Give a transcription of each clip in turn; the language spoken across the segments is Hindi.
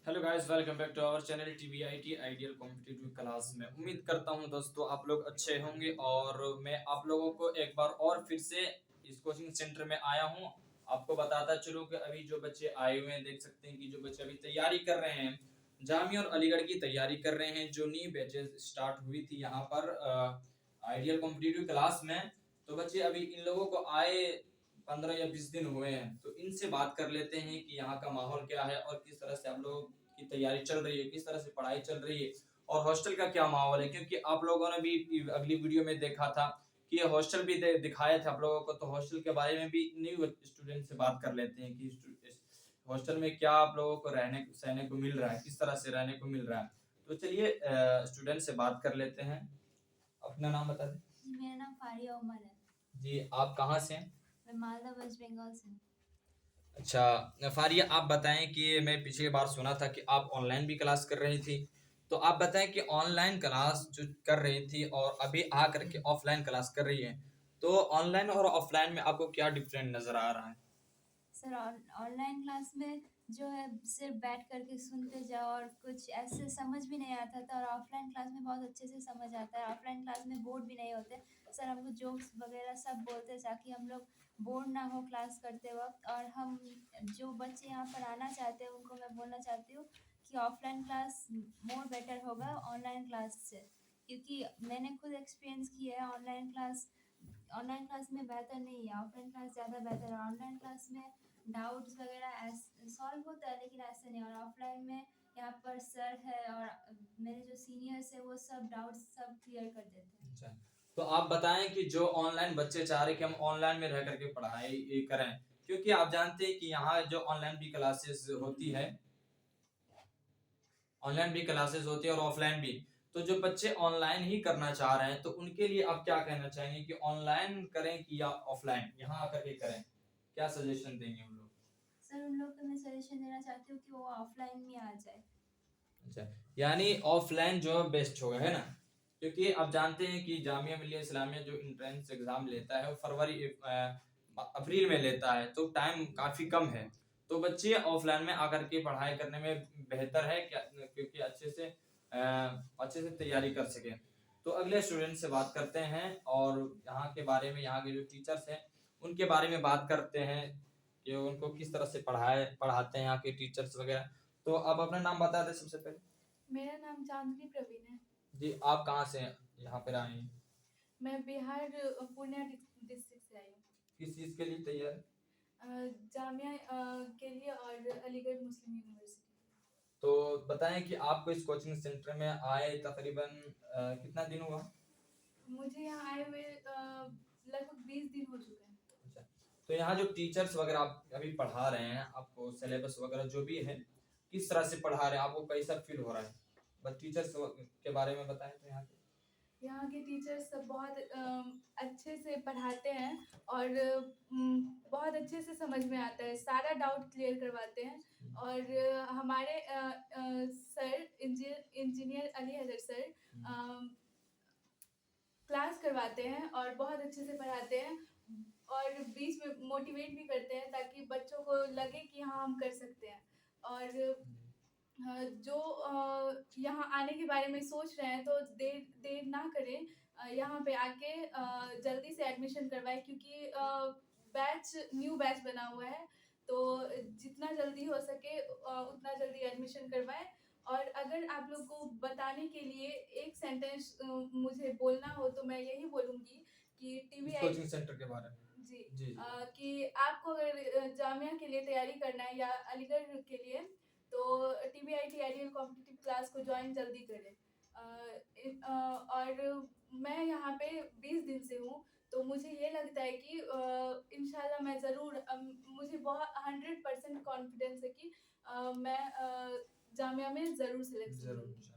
Hello guys, welcome back to our channel TVIT ideal competitive class में। उम्मीद करता हूं दोस्तों आप लोग अच्छे होंगे और मैं आप लोगों को एक बार और फिर से इस कोचिंग सेंटर में आया हूं। आपको बताता चलूं कि अभी जो बच्चे आए हुए हैं, देख सकते हैं कि जो बच्चे अभी तैयारी कर रहे हैं, जामिया और अलीगढ़ की तैयारी कर रहे हैं, जो न्यू बैचेस स्टार्ट हुई थी यहाँ पर आइडियल कॉम्पिटिटिव क्लास में। तो बच्चे अभी इन लोगों को आए 15 या 20 दिन हुए हैं, तो इनसे बात कर लेते हैं कि यहाँ का माहौल क्या है और किस तरह से आप लोगों की तैयारी चल रही है, किस तरह से पढ़ाई चल रही है और हॉस्टल का क्या माहौल है। क्योंकि आप लोगों ने भी अगली वीडियो में देखा था कि ये हॉस्टल भी दिखाया था आप लोगों को, तो हॉस्टल के बारे में भी न्यू स्टूडेंट से बात कर लेते हैं कि हॉस्टल में क्या आप लोगों को रहने सहने को मिल रहा है, किस तरह से रहने को मिल रहा है। तो चलिए स्टूडेंट से बात कर लेते हैं। अपना नाम बता दें। जी, मेरा नाम फारिया उमर है। जी, आप कहाँ से हैं? मैं मालदा वेस्ट बंगाल से हूँ। अच्छा फारिया, आप बताएं कि मैं पिछली बार सुना था कि आप ऑनलाइन भी क्लास कर रही थी। तो आप बताएं कि ऑनलाइन क्लास जो कर रही थी और अभी आ करके ऑफलाइन क्लास कर रही है, तो ऑनलाइन और ऑफलाइन में आपको क्या डिफरेंट नजर आ रहा है? सर, ऑनलाइन क्लास में जो है सिर्फ बैठ करके सुनते जाओ और कुछ ऐसे समझ भी नहीं आता था, और ऑफलाइन क्लास में बहुत अच्छे से समझ आता है। ऑफलाइन क्लास में बोर्ड भी नहीं होते। सर हमको जोक्स वगैरह सब बोलते हैं ताकि हम लोग बोर ना हो क्लास करते वक्त। और हम जो बच्चे यहाँ पर आना चाहते हैं उनको मैं बोलना चाहती हूँ कि ऑफलाइन क्लास मोर बेटर होगा ऑनलाइन क्लास से, क्योंकि मैंने खुद एक्सपीरियंस किया है। ऑनलाइन क्लास में बेहतर नहीं है, ऑफलाइन क्लास ज़्यादा बेहतर है। ऑनलाइन क्लास में डाउट्स वगैरह सॉल्व होता है, लेकिन ऐसे नहीं। और ऑफलाइन में यहाँ पर सर है और मेरे जो सीनियर्स है वो सब डाउट्स सब क्लियर कर देते हैं। अच्छा, तो आप बताएं कि जो ऑनलाइन बच्चे चाह रहे कि हम ऑनलाइन में रह करके पढ़ाई करें, क्योंकि आप जानते हैं कि यहाँ जो ऑनलाइन भी क्लासेस होती है, ऑनलाइन भी क्लासेस होती है और ऑफलाइन भी। तो जो बच्चे ऑनलाइन ही करना चाह रहे हैं, तो उनके लिए आप क्या कहना चाहेंगे कि ऑनलाइन करें कि या ऑफलाइन यहाँ आकर के करें? क्या सजेशन देंगे उन लोग? सर उन लोग को मैं सजेशन देना चाहती हूँ कि वो ऑफलाइन में आ जाए। अच्छा, यानी ऑफलाइन जो बेस्ट होगा, है ना? क्योंकि आप जानते हैं कि जामिया मिलिया इस्लामिया जो एंट्रेंस एग्जाम लेता है वो फरवरी अप्रैल में लेता है, तो टाइम काफी कम है। तो बच्चे ऑफलाइन में आकर के पढ़ाई करने में बेहतर है क्या, क्योंकि अच्छे से तैयारी कर सके। तो अगले स्टूडेंट से बात करते हैं और यहाँ के बारे में, यहाँ के जो टीचर्स हैं उनके बारे में बात करते हैं कि उनको किस तरह से पढ़ाते हैं यहाँ के टीचर्स वगैरह। तो आप अपना नाम बता दें सबसे पहले। मेरा नाम चांदनी प्रवीण है। जी, आप कहाँ से यहाँ पर आए हैं? मैं बिहार पूर्णिया डिस्ट्रिक्ट से आई हूँ। किस चीज के लिए तैयार? जामिया के लिए और अलीगढ़ मुस्लिम यूनिवर्सिटी। तो बताएं कि आपको इस कोचिंग सेंटर में आए तकरीबन कितना दिन हुआ? मुझे यहाँ आए हुए लगभग 20 दिन हो चुके हैं। अच्छा, तो यहाँ जो टीचर्स वगैरह आप अभी पढ़ा रहे हैं, आपको सिलेबस वगैरह जो भी है, किस तरह से पढ़ा रहे हैं, आपको कैसा फील हो रहा है? बस टीचर्स के बारे में बताएं। तो यहाँ के टीचर्स सब बहुत अच्छे से पढ़ाते हैं और बहुत अच्छे से समझ में आता है, सारा डाउट क्लियर करवाते हैं। और हमारे sir engineer Ali Haider sir class करवाते हैं और बहुत अच्छे से पढ़ाते हैं, और बीच में मोटिवेट भी करते हैं ताकि बच्चों को लगे कि हाँ हम कर सकते हैं। और जो यहाँ आने के बारे में सोच रहे हैं तो देर देर ना करें, यहाँ पे आके जल्दी से एडमिशन करवाएं, क्योंकि न्यू बैच बना हुआ है। तो जितना जल्दी हो सके उतना जल्दी एडमिशन करवाएं। और अगर आप लोग को बताने के लिए एक सेंटेंस मुझे बोलना हो तो मैं यही बोलूँगी कि कोचिंग सेंटर के बारे में। जी, जी, कि आपको अगर जामिया के लिए तैयारी करना है या अलीगढ़ के लिए, तो टीवीआईटी आइडियल कॉम्पिटिटिव क्लास को ज्वाइन जल्दी करें। और मैं यहाँ पे 20 दिन से हूँ, तो मुझे ये लगता है कि इंशाल्लाह मैं ज़रूर मुझे बहुत 100% कॉन्फिडेंस है कि मैं जामिया में ज़रूर सिलेक्शन लूँगी।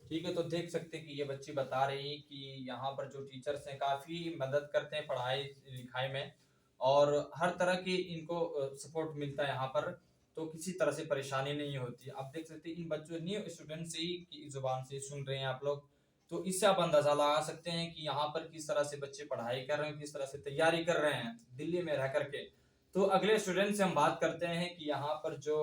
ठीक है। तो देख सकते हैं कि ये बच्ची बता रही कि यहाँ पर जो टीचर्स हैं काफी मदद करते हैं पढ़ाई लिखाई में और हर तरह की इनको सपोर्ट मिलता है यहाँ पर। तो किसी तरह से परेशानी नहीं होती। आप देख सकते हैं इन बच्चों न्यू स्टूडेंट से ही की जुबान से सुन रहे हैं आप लोग, तो इससे आप अंदाजा लगा सकते हैं कि यहाँ पर किस तरह से बच्चे पढ़ाई कर रहे हैं, किस तरह से तैयारी कर रहे हैं दिल्ली में रह करके। तो अगले स्टूडेंट से हम बात करते हैं कि यहाँ पर जो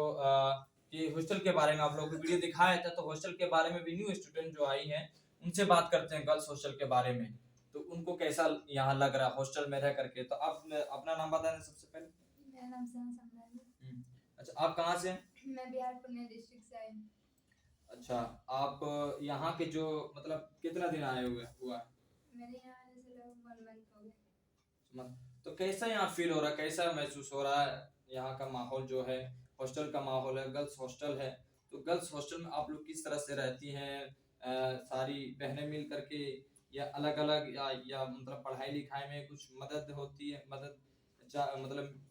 कि हॉस्टल के बारे में आप लोगों को वीडियो दिखाया था, तो हॉस्टल के बारे में भी न्यू स्टूडेंट जो आई हैं उनसे बात करते हैं गर्ल्स हॉस्टल के बारे में, तो उनको कैसा यहाँ लग रहा है हॉस्टल में रह करके। तो आप अपना नाम बता दें सबसे पहले। मेरा नाम सना समरानी। अच्छा, आप कहाँ से हैं? मैं बिहार पूर्णिया डिस्ट्रिक्ट से आई हूँ। अच्छा, आप यहाँ के जो मतलब कितना दिन आए हुए हुआ है? मेरे यहाँ आने से लगभग 1 मंथ हो गया। तो कैसा यहाँ फील हो रहा है, कैसा महसूस हो रहा है यहाँ का माहौल जो है, हॉस्टल का माहौल है, गर्ल्स हॉस्टल है, तो गर्ल्स हॉस्टल में आप लोग किस तरह से रहती हैं? सारी बहनें मिल करके या अलग अलग, या मतलब पढ़ाई लिखाई में कुछ मदद होती है, मतलब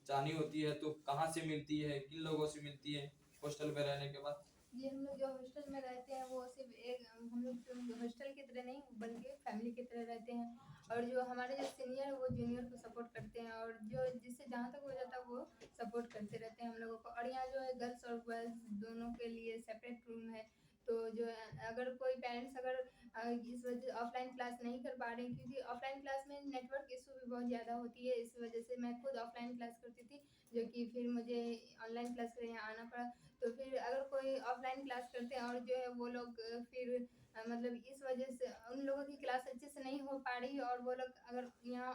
जानी होती है तो कहाँ से मिलती है, किन लोगों से मिलती है हॉस्टल में रहने के बाद? जी, हम लोग जो हॉस्टल में रहते हैं वो सिर्फ एक हम लोग हॉस्टल की तरह नहीं बल्कि फैमिली की तरह रहते हैं, और जो हमारे जो सीनियर है वो जूनियर को सपोर्ट करते हैं, और जो जिससे जहाँ तक हो जाता है वो सपोर्ट करते रहते हैं हम लोगों को। और यहाँ जो है गर्ल्स और बॉयज़ दोनों के लिए सेपरेट रूम है, तो जो है अगर कोई पेरेंट्स अगर इस वजह ऑफलाइन क्लास नहीं कर पा रहे हैं, क्योंकि ऑफलाइन क्लास में नेटवर्क इशू भी बहुत ज़्यादा होती है, इस वजह से मैं खुद ऑफलाइन क्लास करती थी, जो कि फिर मुझे ऑनलाइन क्लास के लिए यहाँ आना पड़ा। तो फिर अगर कोई ऑफलाइन क्लास करते हैं और जो है वो लोग फिर मतलब इस वजह से उन लोगों की क्लास अच्छे से नहीं हो पा रही है, और वो लोग अगर यहाँ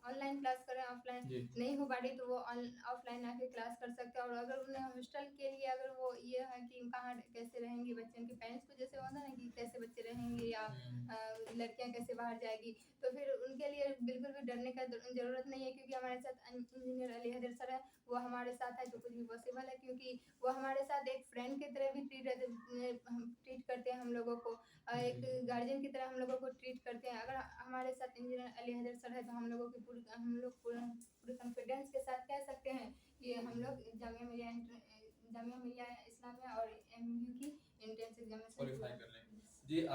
ऑनलाइन क्लास करें, ऑफलाइन जी। नहीं हो पा रही, तो वो ऑफलाइन आके क्लास कर सकते हैं। और अगर उन्हें हॉस्टल के लिए अगर वो ये है कि कहाँ कैसे रहेंगे बच्चे, उनके पेरेंट्स को जैसे होता है ना कि कैसे बच्चे रहेंगे या लड़कियां कैसे बाहर जाएगी, तो फिर उनके लिए बिल्कुल भी डरने का जरूरत नहीं है, क्योंकि हमारे साथ इंजीनियर अली हैदर सर है, वो हमारे साथ है, तो कुछ भी पॉसिबल है, क्योंकि वो हमारे साथ एक फ्रेंड की तरह भी ट्रीट करते हैं हम लोगों को, एक गार्जियन की तरह हम लोगों को ट्रीट करते हैं। अगर हमारे साथ इंजीनियर अली हैदर सर है, तो हम लोगों की पूरे कॉन्फिडेंस के साथ कह सकते हैं कि हम लोग जामिया मिलिया इस्लामिया और एमयू की एंट्रेंस एग्जामिनेशन क्वालिफाई कर लें। जी,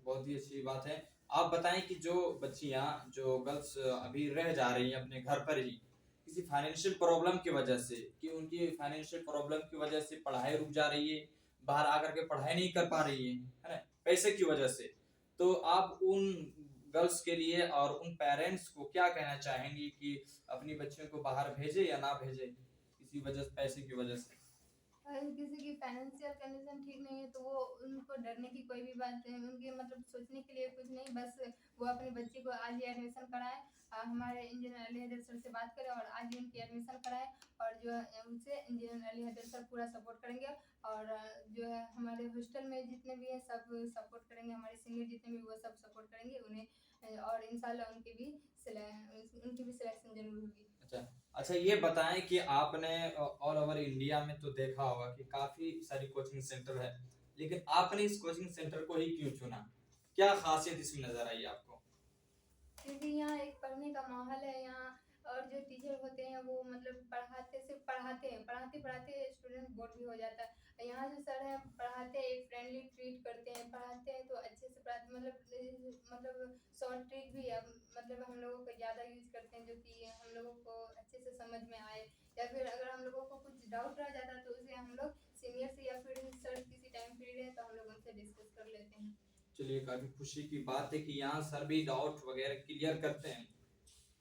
बहुत ही अच्छी बात है। आप बताएं कि जो बच्चियां, जो गर्ल्स अभी रह जा रही हैं अपने घर पर ही किसी फाइनेंशियल प्रॉब्लम की वजह से, कि उनकी फाइनेंशियल प्रॉब्लम की वजह से पढ़ाई रुक जा रही है, बाहर आकर के पढ़ाई नहीं कर पा रही है ना, पैसे की वजह से, तो आप उन गर्ल्स के लिए और उन पेरेंट्स को क्या कहना चाहेंगी कि अपनी बच्चियों को बाहर भेजे या ना भेजे किसी वजह से, पैसे की वजह से? अगर किसी की फाइनेंशियल कंडीशन ठीक नहीं है, तो वो उनको डरने की कोई भी बात नहीं, उनके मतलब सोचने के लिए कुछ नहीं, बस वो अपने बच्चे को आज ही एडमिशन कराएं, हमारे इंजीनियर अली हैदर सर से बात करें और आज ही उनकी एडमिशन कराएं, और जो है उनसे इंजीनियर अली हैदर सर पूरा सपोर्ट करेंगे, और जो है हमारे हॉस्टल में जितने भी हैं सब सपोर्ट करेंगे, हमारे सीनियर जितने भी वो सब सपोर्ट करेंगे उन्हें, और इंशाल्लाह उनकी भी सिलेक्शन जरूर होगी। अच्छा, अच्छा, ये बताएं कि आपने ऑल ओवर इंडिया में तो देखा होगा कि काफी सारी कोचिंग सेंटर है, लेकिन आपने इस कोचिंग सेंटर को ही क्यों चुना? क्या खासियत इसमें नजर आई आपको? क्योंकि यहाँ एक पढ़ने का माहौल है यहाँ, और जो टीचर होते हैं वो मतलब सिर्फ पढ़ाते हैं, पढ़ाते पढ़ाते स्टूडेंट बोर भी हो जाता है। यहाँ जो सर हैं पढ़ाते हैं, एक फ्रेंडली ट्रीट करते हैं, पढ़ाते हैं तो अच्छे से पढ़ाते, मतलब शॉर्ट ट्रिक भी मतलब हम लोगों को ज़्यादा यूज करते हैं, जो कि हम लोगों को अच्छे से समझ में आए, या फिर अगर हम लोगों को कुछ डाउट रह जाता है तो उसे हम लोग सीनियर से या फिर सर किसी टाइम फ्री रहे तो हम लोग उनसे डिस्कस कर लेते हैं। चलिए, काफी खुशी की बात है कि यहाँ सर भी डाउट वगैरह क्लियर करते हैं।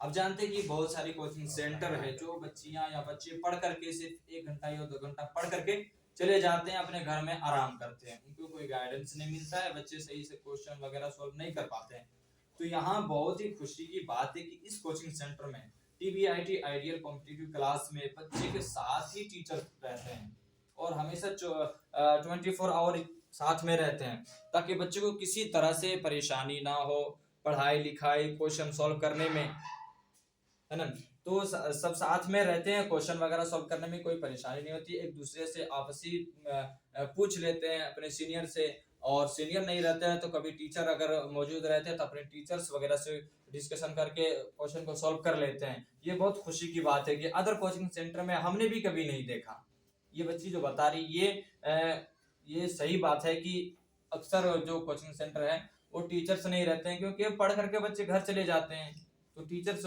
अब जानते हैं कि बहुत सारी कोचिंग सेंटर है जो बच्चियां या बच्चे पढ़ करके सिर्फ 1 घंटा या 2 घंटा पढ़ करके चले जाते हैं, अपने घर में आराम करते हैं, उनको कोई गाइडेंस नहीं मिलता है, बच्चे सही से क्वेश्चन वगैरह सॉल्व नहीं कर पाते हैं। तो यहाँ बहुत ही खुशी की बात है कि इस कोचिंग सेंटर में टीबीआईटी आइडियल कॉम्पिटिटिव क्लास में बच्चे के साथ ही टीचर रहते हैं, और हमेशा 24 आवर साथ में रहते हैं, ताकि बच्चे को किसी तरह से परेशानी ना हो पढ़ाई लिखाई क्वेश्चन सॉल्व करने में, है ना। तो सब साथ में रहते हैं, क्वेश्चन वगैरह सॉल्व करने में कोई परेशानी नहीं होती, एक दूसरे से आपसी पूछ लेते हैं अपने सीनियर से, और सीनियर नहीं रहते हैं तो कभी टीचर अगर मौजूद रहते हैं तो अपने टीचर्स वगैरह से डिस्कशन करके क्वेश्चन को सॉल्व कर लेते हैं। ये बहुत खुशी की बात है कि अदर कोचिंग सेंटर में हमने भी कभी नहीं देखा। ये बच्ची जो बता रही ये सही बात है कि अक्सर जो कोचिंग सेंटर है वो टीचर्स नहीं रहते हैं, क्योंकि पढ़ करके बच्चे घर चले जाते हैं, तो टीचर्स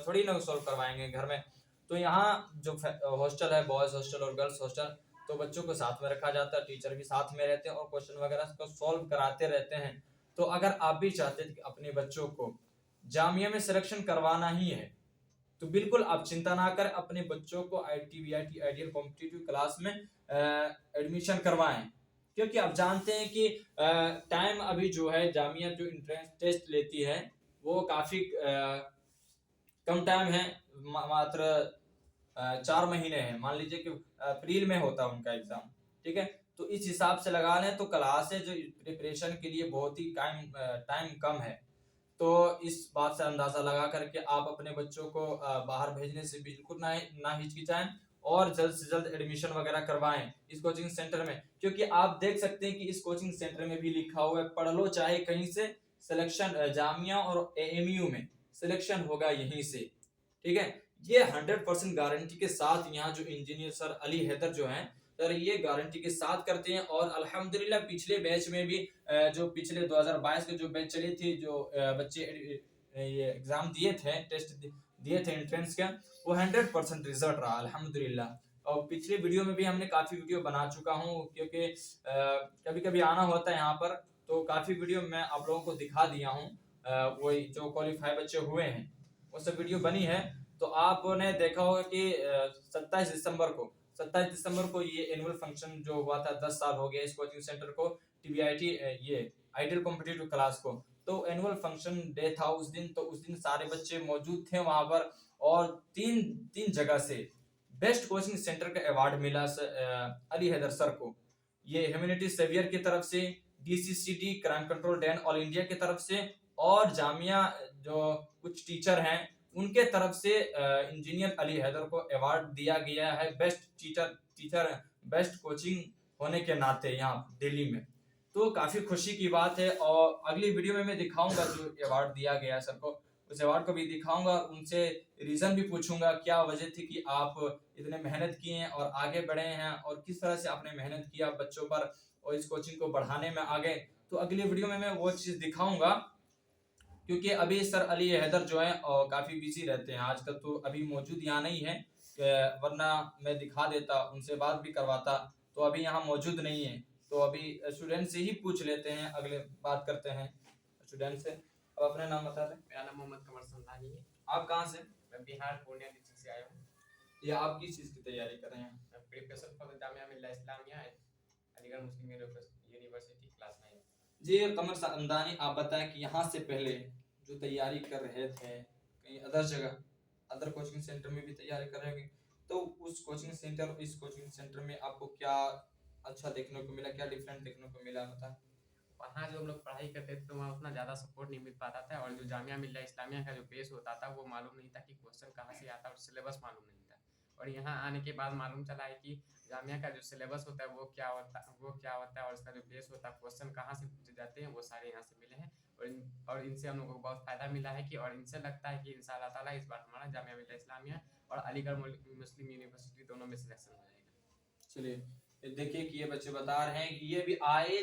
थोड़ी ना सॉल्व करवाएंगे घर में। तो यहाँ जो हॉस्टल है, बॉयज हॉस्टल और गर्ल्स हॉस्टल, तो बच्चों को साथ में रखा जाता है, टीचर भी साथ में रहते हैं और क्वेश्चन वगैरह को सॉल्व कराते रहते हैं। तो अगर आप भी चाहते थे कि अपने बच्चों को जामिया में सिलेक्शन करवाना ही है, तो बिल्कुल आप चिंता ना करें, अपने बच्चों को IIT आइडियल कॉम्पिटिटिव क्लास में एडमिशन करवाएं, क्योंकि आप जानते हैं कि टाइम अभी जो है जामिया जो एंट्रेंस टेस्ट लेती है वो काफ़ी कम टाइम है, मात्र 4 महीने हैं। मान लीजिए कि अप्रैल में होता है उनका एग्जाम, ठीक है। तो इस हिसाब से लगा लें तो क्लासेज जो प्रिपरेशन के लिए बहुत ही टाइम कम है। तो इस बात से अंदाजा लगा करके आप अपने बच्चों को बाहर भेजने से बिल्कुल ना हिचकिचाएं और जल्द से जल्द एडमिशन वगैरह करवाएं इस कोचिंग सेंटर में, क्योंकि आप देख सकते हैं कि इस कोचिंग सेंटर में भी लिखा हुआ है पढ़ लो चाहे कहीं से, सिलेक्शन जामिया और AMU में सिलेक्शन होगा यहीं से, ठीक है। ये 100% गारंटी के साथ यहाँ जो इंजीनियर सर अली हैदर जो हैं सर ये गारंटी के साथ करते हैं। और अल्हम्दुलिल्लाह पिछले बैच में भी जो पिछले 2022 के जो बैच चली थी, जो बच्चे ये एग्जाम दिए थे, टेस्ट दिए थे एंट्रेंस का, वो 100% रिजल्ट रहा अल्हम्दुलिल्लाह। और पिछले वीडियो में भी हमने काफी वीडियो बना चुका हूँ, क्योंकि कभी कभी आना होता है यहाँ पर, तो काफी वीडियो मैं आप लोगों को दिखा दिया हूँ। वही जो क्वालिफाई बच्चे हुए हैं वो सब वीडियो बनी है। तो आपने देखा होगा कि 27 दिसंबर को ये एनुअल फंक्शन जो हुआ था, 10 साल हो गया इस कोचिंग सेंटर को, TBIT ये आइडियल कॉम्पिटिटिव क्लास को। तो एनुअल फंक्शन डे था उस दिन, तो उस दिन सारे बच्चे मौजूद थे वहां पर, और तीन तीन जगह से बेस्ट कोचिंग सेंटर का अवार्ड मिला अली हैदर सर को। ये ह्यूमैनिटी सेवियर की तरफ से, DCCD crime control Dan all India की तरफ से, और जामिया जो कुछ टीचर हैं उनके तरफ से इंजीनियर अली हैदर को अवार्ड दिया गया है बेस्ट टीचर बेस्ट कोचिंग होने के नाते यहाँ दिल्ली में। तो काफी खुशी की बात है। और अगली वीडियो में मैं दिखाऊंगा जो अवार्ड दिया गया सर को, उस अवार्ड को भी दिखाऊंगा, उनसे रीजन भी पूछूंगा क्या वजह थी कि आप इतने मेहनत किए हैं और आगे बढ़े हैं, और किस तरह से आपने मेहनत किया बच्चों पर और इस कोचिंग को बढ़ाने में आगे। तो अगली वीडियो में मैं वो चीज दिखाऊंगा, क्योंकि अभी सर अली हैदर जो है काफी बिजी रहते हैं आजकल, तो अभी मौजूद यहाँ नहीं है, वरना मैं दिखा देता, उनसे बात भी करवाता। तो अभी यहाँ मौजूद नहीं है, तो अभी स्टूडेंट से ही पूछ लेते हैं, अगले बात करते हैं स्टूडेंट से। अब अपना नाम बता दें। मेरा नाम मोहम्मद कमर समदानी है। आप कहाँ से? मैं बिहार पूर्णिया डिस्ट्रिक्ट से आया हूँ। या आप किस चीज़ की तैयारी कर रहे हैं? मैं preparation for Jamia Millia Islamia Aligarh Muslim university class 9। जी कमर समदानी, आप बताएं कि यहाँ से पहले जो तैयारी कर रहे थे कहीं अदर जगह, अदर कोचिंग सेंटर में भी तैयारी कर रहे हैं, तो उस कोचिंग सेंटर और इस कोचिंग सेंटर में आपको क्या अच्छा देखने को मिला, क्या डिफरेंट देखने को मिला बताएं। वहाँ जो हम लोग पढ़ाई करते थे तो वहाँ उतना ज़्यादा सपोर्ट नहीं मिल पाता था, और जो जामिया मिल्ला इस्लामिया का जो बेस होता था वो मालूम नहीं था कि क्वेश्चन कहाँ से आता और सिलेबस मालूम नहीं था। और यहाँ आने के बाद मालूम चला है कि जामिया का जो सिलेबस होता है वो क्या होता है, और इसका जो बेस होता है, क्वेश्चन कहाँ से पूछे जाते हैं, वो सारे यहाँ से मिले हैं। और इनसे हम लोगों को बहुत फ़ायदा मिला है कि, और इनसे लगता है कि इंशाअल्लाह ताला इस बार हमारा जामिया मिल्ला इस्लामिया और अलीगढ़ मुस्लिम यूनिवर्सिटी दोनों में सिलेक्शन हो जाएगा। चलिए देखिए कि ये बच्चे बता रहे हैं कि ये भी आए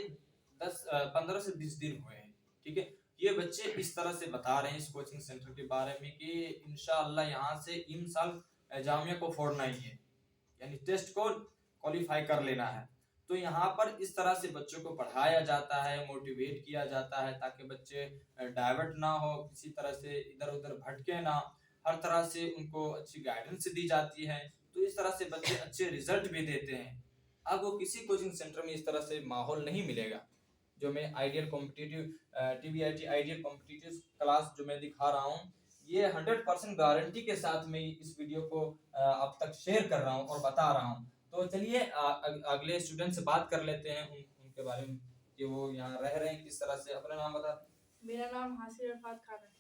15 से 20 दिन हुए हैं, ठीक है। ये बच्चे इस तरह से बता रहे हैं इस कोचिंग सेंटर के बारे में कि इंशाअल्लाह यहाँ से इन साल जामिया को फोड़ना ही है, यानी टेस्ट को क्वालिफाई कर लेना है। तो यहाँ पर इस तरह से बच्चों को पढ़ाया जाता है, मोटिवेट किया जाता है, ताकि बच्चे डाइवर्ट ना हो, किसी तरह से इधर उधर भटके ना, हर तरह से उनको अच्छी गाइडेंस दी जाती है। तो इस तरह से बच्चे अच्छे रिजल्ट भी देते हैं। अब वो किसी कोचिंग सेंटर में इस तरह से माहौल नहीं मिलेगा जो मैं ideal competitive TBIT ideal competitive class जो मैं दिखा रहा हूँ, ये 100% गारंटी के साथ मैं इस वीडियो को आप तक शेयर कर रहा हूँ और बता रहा हूँ। तो चलिए अगले स्टूडेंट से बात कर लेते हैं उनके बारे में कि वो यहाँ रह रहे हैं किस तरह से। अपना नाम बता दें। मेरा नाम हासिर अरफात खान है।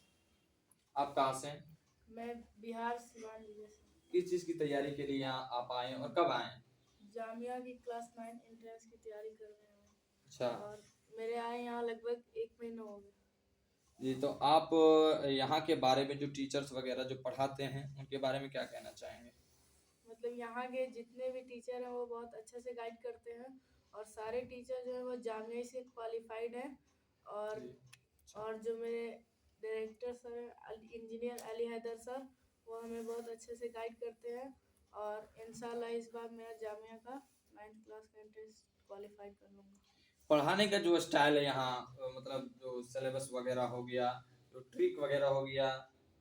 आप कहाँ से हैं? मैं बिहार सिवान जिले से। किस चीज़ की तैयारी के लिए यहाँ आप आए हैं और कब आए हैं? जामिया की क्लास 9 एंट्रेंस की तैयारी कर रहे हैं। अच्छा, और मेरे आए यहाँ लगभग 1 महीना हो गया। जी तो आप यहाँ के बारे में जो टीचर्स वगैरह जो पढ़ाते हैं उनके बारे में क्या कहना चाहेंगे? मतलब यहाँ के जितने भी टीचर हैं वो बहुत अच्छे से गाइड करते हैं, और सारे टीचर जो हैं वो जामिया से क्वालिफाइड हैं। और जी, अच्छा। और जो मेरे डायरेक्टर सर हैं इंजीनियर अली हैदर सर, वो हमें बहुत अच्छे से गाइड करते हैं। और इंशाल्लाह इस बार मेरा जामिया का 9th क्लास का एंट्रेंस क्वालिफाई कर लूँगा। पढ़ाने का जो स्टाइल है यहाँ मतलब जो सिलेबस वगैरह हो गया, जो ट्रिक वगैरह हो गया,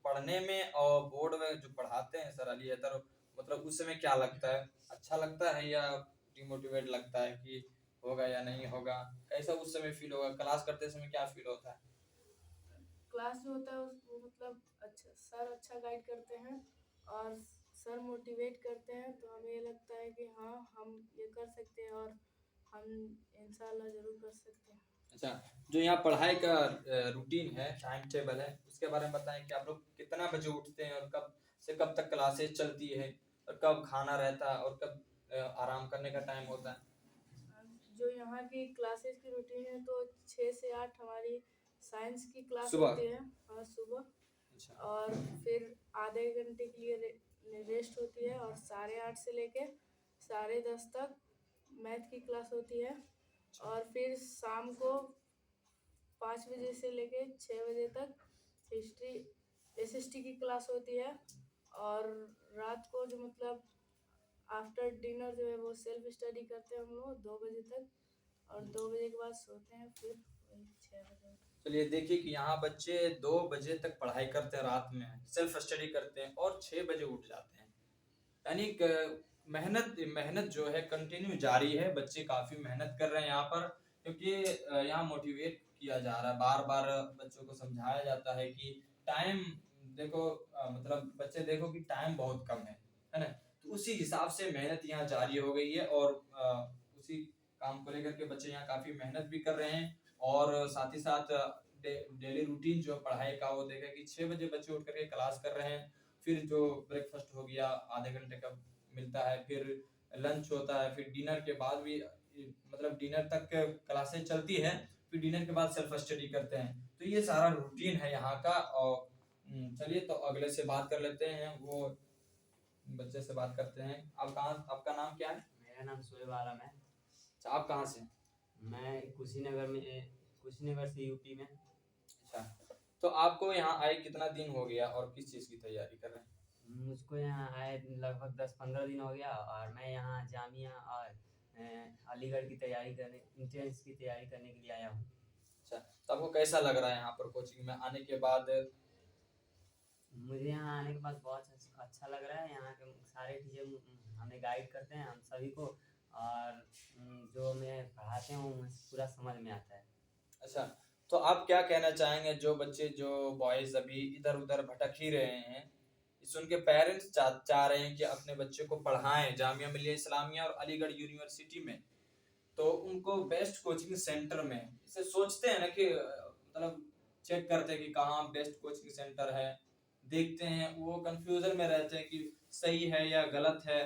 पढ़ने में और बोर्ड में जो पढ़ाते हैं सर अली हैदर, मतलब उस समय क्या लगता है, अच्छा लगता है या डिमोटिवेट लगता है कि होगा या नहीं होगा, कैसा उस समय फील होगा, क्लास करते समय क्या फील होता है? क्लास जो होता है उसको मतलब अच्छा सर अच्छा गाइड करते हैं और सर मोटिवेट करते हैं, तो हमें ये लगता है कि हाँ हम ये कर सकते हैं और हम इंशाल्लाह ज़रूर कर सकते हैं। अच्छा, जो यहाँ पढ़ाई का रूटीन है, टाइम टेबल है, उसके बारे में बताएं कि आप लोग कितना बजे उठते हैं और कब से कब तक क्लासेस चलती है और कब खाना रहता है और कब आराम करने का टाइम होता है? जो यहाँ की क्लासेस की रूटीन है तो 6 से 8 हमारी साइंस की क्लास सुबह? होती है, हाँ सुबह, अच्छा। और फिर आधे घंटे के लिए रेस्ट होती है और 8:30 से लेके 10:30 तक मैथ की क्लास होती है और फिर शाम को 5 बजे से लेके 6 बजे तक हिस्ट्री एसएसटी की क्लास होती है और रात को जो मतलब आफ्टर डिनर जो है वो सेल्फ स्टडी करते हैं हम लोग 2 बजे तक और 2 बजे के बाद सोते हैं, फिर वही 6 बजे। चलिए देखिए कि यहाँ बच्चे 2 बजे तक पढ़ाई करते हैं, रात में सेल्फ स्टडी करते हैं और 6 बजे उठ जाते हैं। यानी मेहनत मेहनत जो है कंटिन्यू जारी है, बच्चे काफ़ी मेहनत कर रहे हैं यहाँ पर, क्योंकि यहाँ मोटिवेट किया जा रहा है, बार-बार बच्चों को समझाया जाता है कि टाइम देखो, मतलब बच्चे देखो कि टाइम बहुत कम है ना? तो उसी हिसाब से मेहनत यहाँ जारी हो गई है और उसी काम को लेकर के बच्चे यहाँ काफ़ी मेहनत भी कर रहे हैं और साथ ही साथ डेली रूटीन जो पढ़ाई का वो देखा कि 6 बजे बच्चे उठ करके क्लास कर रहे हैं, फिर जो ब्रेकफास्ट हो गया आधे घंटे का मिलता है, फिर लंच होता है, फिर डिनर के बाद भी मतलब डिनर तक क्लासेस चलती है, फिर डिनर के बाद सेल्फ स्टडी करते हैं। तो ये सारा रूटीन है यहाँ का। और चलिए तो अगले से बात कर लेते हैं, वो बच्चे से बात करते हैं। आप कहाँ, आपका नाम क्या है? मेरा नाम शोएब आलम है। अच्छा, आप कहाँ से? मैं कुशीनगर से यूपी में। अच्छा, तो आपको यहाँ आए कितना दिन हो गया और किस चीज़ की तैयारी कर रहे हैं? मुझको यहाँ आए लगभग 10-15 दिन हो गया और मैं यहाँ जामिया और अलीगढ़ की तैयारी करने, एंट्रेंस की तैयारी करने के लिए आया हूँ। अच्छा, तो आपको कैसा लग रहा है यहाँ पर कोचिंग में आने के बाद? मुझे यहाँ आने के बाद बहुत अच्छा लग रहा है। यहाँ के सारे टीचर हमें गाइड करते हैं, हम सभी को, और जो हमें पढ़ाते हैं वो मुझे पूरा समझ में आता है। अच्छा, तो आप क्या कहना चाहेंगे जो बच्चे, जो बॉयज़ अभी इधर-उधर भटक ही रहे हैं, इस उनके पेरेंट्स चाह रहे हैं कि अपने बच्चे को पढ़ाएँ जामिया मिलिया इस्लामिया और अलीगढ़ यूनिवर्सिटी में, तो उनको बेस्ट कोचिंग सेंटर में, इसे सोचते हैं ना कि मतलब चेक करते हैं कि कहाँ बेस्ट कोचिंग सेंटर है, देखते हैं, वो कन्फ्यूज़न में रहते हैं कि सही है या गलत है,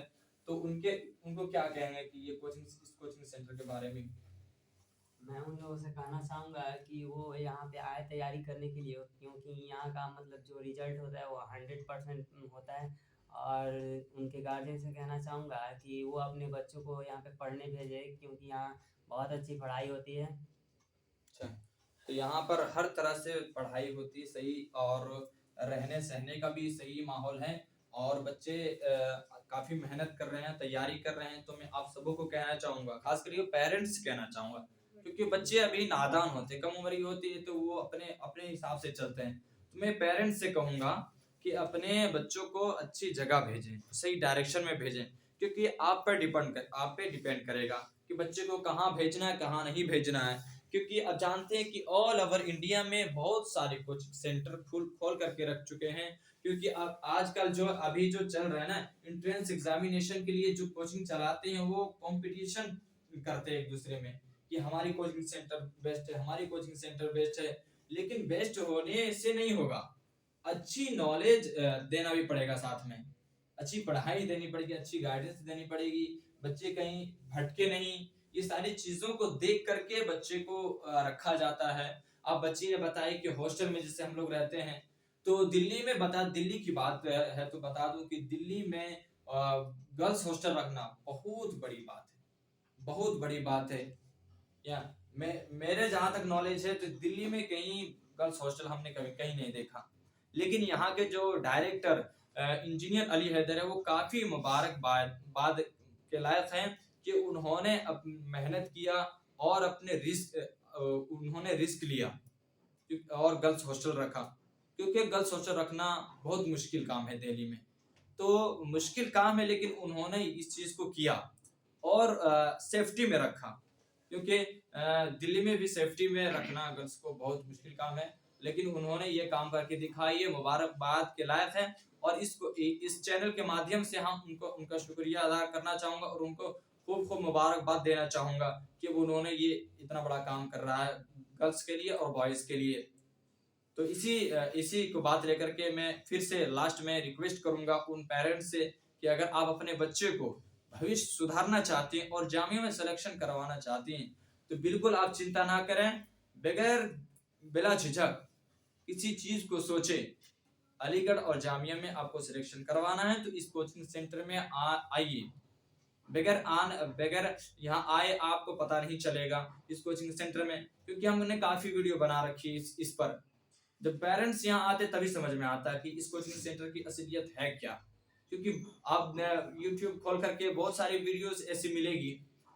तो उनको क्या कहेंगे कि ये इस कोचिंग सेंटर के बारे में? मैं उन लोगों से कहना चाहूँगा कि वो यहाँ पे आए तैयारी करने के लिए, क्योंकि यहाँ का मतलब जो रिजल्ट होता है वो 100% होता है। और उनके गार्जियन से कहना चाहूँगा कि वो अपने बच्चों को यहाँ पे पढ़ने भेजें, क्योंकि यहाँ बहुत अच्छी पढ़ाई होती है। अच्छा, तो यहाँ पर हर तरह से पढ़ाई होती है सही, और रहने सहने का भी सही माहौल है और बच्चे काफ़ी मेहनत कर रहे हैं, तैयारी कर रहे हैं। तो मैं आप सबों को कहना चाहूँगा, खास करके पेरेंट्स से कहना चाहूँगा, क्योंकि बच्चे अभी नादान होते हैं, कम उम्र की होती है, तो वो अपने अपने हिसाब से चलते हैं। तो मैं पेरेंट्स से कहूँगा कि अपने बच्चों को अच्छी जगह भेजें, सही डायरेक्शन में भेजें, क्योंकि आप पे डिपेंड करेगा कि बच्चे को कहाँ भेजना है, कहाँ नहीं भेजना है। क्योंकि अब जानते हैं कि ऑल ओवर इंडिया में बहुत सारे कोचिंग सेंटर खोल करके रख चुके हैं, क्योंकि अब आजकल जो अभी जो चल रहा है ना, एंट्रेंस एग्जामिनेशन के लिए जो कोचिंग चलाते हैं वो कंपटीशन करते हैं एक दूसरे में कि हमारी कोचिंग सेंटर बेस्ट है, हमारी कोचिंग सेंटर बेस्ट है। लेकिन बेस्ट होने से नहीं होगा, अच्छी नॉलेज देना भी पड़ेगा, साथ में अच्छी पढ़ाई देनी पड़ेगी, अच्छी गाइडेंस देनी पड़ेगी, बच्चे कहीं भटके नहीं। ये सारी चीज़ों को देख करके बच्चे को रखा जाता है। अब बच्ची ने बताया कि हॉस्टल में जैसे हम लोग रहते हैं, तो दिल्ली की बात है तो बता दूं कि दिल्ली में गर्ल्स हॉस्टल रखना बहुत बड़ी बात है, बहुत बड़ी बात है। या मेरे जहाँ तक नॉलेज है तो दिल्ली में कहीं गर्ल्स हॉस्टल हमने कभी कहीं नहीं देखा। लेकिन यहाँ के जो डायरेक्टर इंजीनियर अली हैदर है, वो काफ़ी मुबारकबाद के लायक हैं कि उन्होंने मेहनत किया और उन्होंने रिस्क लिया और गर्ल्स हॉस्टल रखा, क्योंकि गर्ल्स हॉस्टल रखना बहुत मुश्किल काम है दिल्ली में। तो मुश्किल काम है, लेकिन उन्होंने इस चीज़ को किया और सेफ्टी में रखा, क्योंकि दिल्ली में भी सेफ्टी में रखना गर्ल्स को बहुत मुश्किल काम है, लेकिन उन्होंने ये काम करके दिखाई, ये मुबारकबाद के लायक है। और इस चैनल के माध्यम से हम उनका शुक्रिया अदा करना चाहूँगा और उनको खूब खूब मुबारकबाद देना चाहूँगा कि उन्होंने ये इतना बड़ा काम कर रहा है गर्ल्स के लिए और बॉयज़ के लिए। तो इसी को बात लेकर के मैं फिर से लास्ट में रिक्वेस्ट करूंगा उन पेरेंट्स से कि अगर आप अपने बच्चे को भविष्य सुधारना चाहते हैं और जामिया में सिलेक्शन करवाना चाहते हैं, तो बिल्कुल आप चिंता ना करें, बगैर बिला झिझक किसी चीज को सोचे। अलीगढ़ और जामिया में आपको सिलेक्शन करवाना है तो इस कोचिंग सेंटर में आइए। बगैर यहाँ आए आपको पता नहीं चलेगा इस कोचिंग सेंटर में, क्योंकि हमने काफी वीडियो बना रखी है इस पर। जब पेरेंट्स यहाँ आते तभी समझ में आता है कि इस कोचिंग सेंटर की असलियत है क्या। क्योंकि आप YouTube खोल करके बहुत सारी वीडियोस ऐसी मिलेगी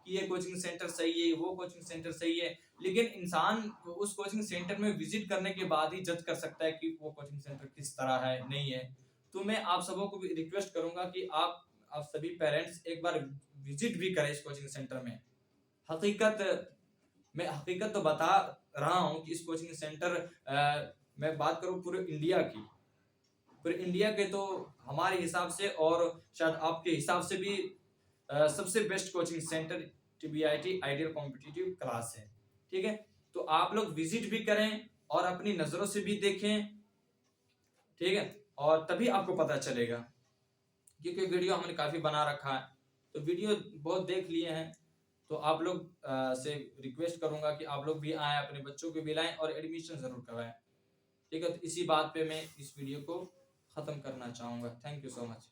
कि ये कोचिंग सेंटर सही है, वो कोचिंग सेंटर सही है, लेकिन इंसान उस कोचिंग सेंटर में विजिट करने के बाद ही जज कर सकता है कि वो कोचिंग सेंटर किस तरह है, नहीं है। तो मैं आप सबों को भी रिक्वेस्ट करूंगा कि आप सभी पेरेंट्स एक बार विजिट भी करें इस कोचिंग सेंटर में। मैं हकीकत तो बता रहा हूँ कि इस कोचिंग सेंटर मैं बात करूँ पूरे इंडिया के, तो हमारे हिसाब से और शायद आपके हिसाब से भी सबसे best coaching centre TBIT ideal competitive class है। ठीक है, तो आप लोग विजिट भी करें और अपनी नजरों से भी देखें। ठीक है, और तभी आपको पता चलेगा, क्योंकि वीडियो हमने काफी बना रखा है, तो वीडियो बहुत देख लिए हैं। तो आप लोग से रिक्वेस्ट करूंगा कि आप लोग भी आएँ, अपने बच्चों को भी लाएं और एडमिशन जरूर करवाएं। ठीक है, तो इसी बात पे मैं इस वीडियो को खत्म करना चाहूंगा। Thank you so much.